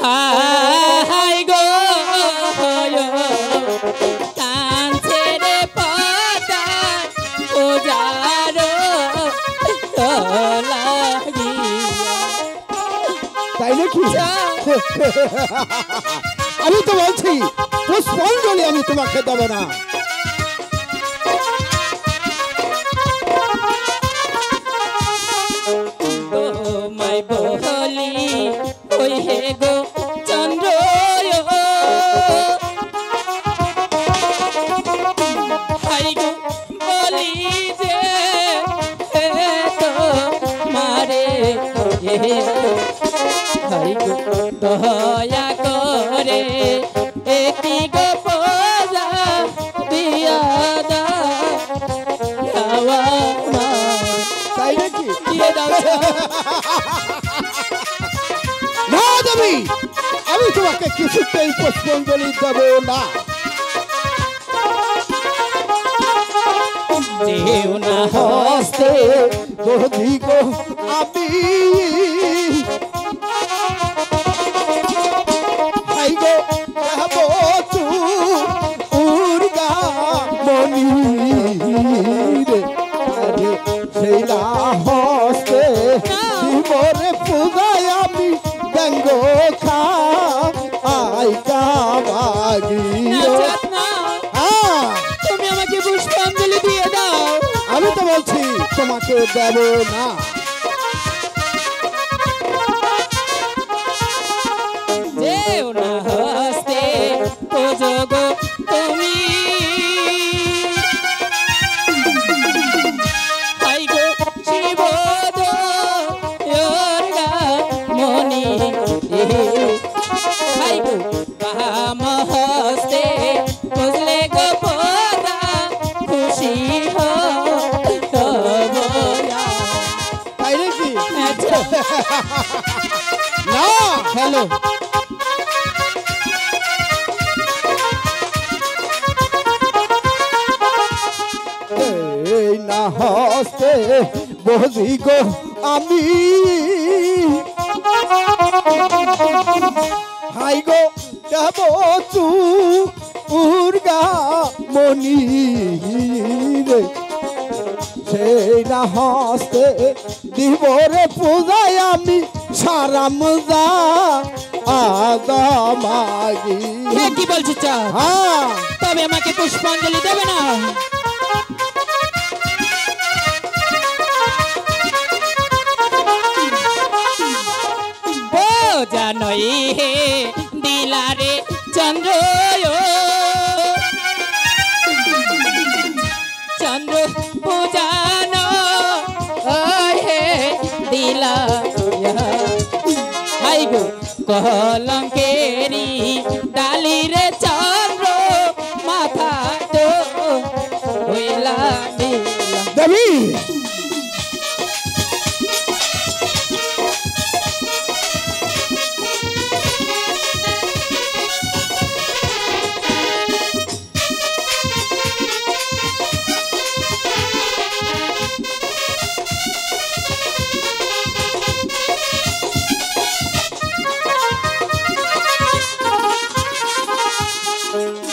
High গো কাঞ্চেরে পাতা পূজার তাই নাকি? আমি তো বলছি পুষ্পাঞ্জলি আমি তোমাকে দেব না। তোমায় বলি ওই হে গো চন্দ্র হাই গো বলি যে তো মারে হাই গো দয়া করে একটি গো পূজা দিয়া দাও তাই নাকি? দিয়ে দাও না দেবী, আমি তোমাকে কিছুতেই পুষ্পাঞ্জলি দেব না। দেও না হস্তে বৌদি গো আমি হাই গো যাব উর্গা মনি রে সেই না হস্তে জীবনে পূজায় আমি ব্যঙ্গ খা আই কামাগি। তুমি আমাকে পুষ্পাঞ্জলি দিয়ে দাও। আমি তো বলছি তোমাকে দেব না। দেও না হস্তে পুজো তুমি হাই গো শিব দুর্গা মনি হাই গো বাম হস্তে বুঝলে গো পদা খুশি তাই নাকি? না হ্যালো এই না হস্তে বৌদি গো আমি হাই গো যাব উর্গা মনি রে সেই না হস্তে দিবরে পূজায় আমি সারা মজা আদামাগি। কি বলছিস চা? হ্যাঁ তবে আমাকে পুষ্পাঞ্জলি দেবে না? জানই হে দিলারে চন্দ্র চন্দ্র পূজান হে দিলা হাই গো কলঙ্কেরি ডালি রে চন্দ্র মাথা তো হইলা দিলা দেবী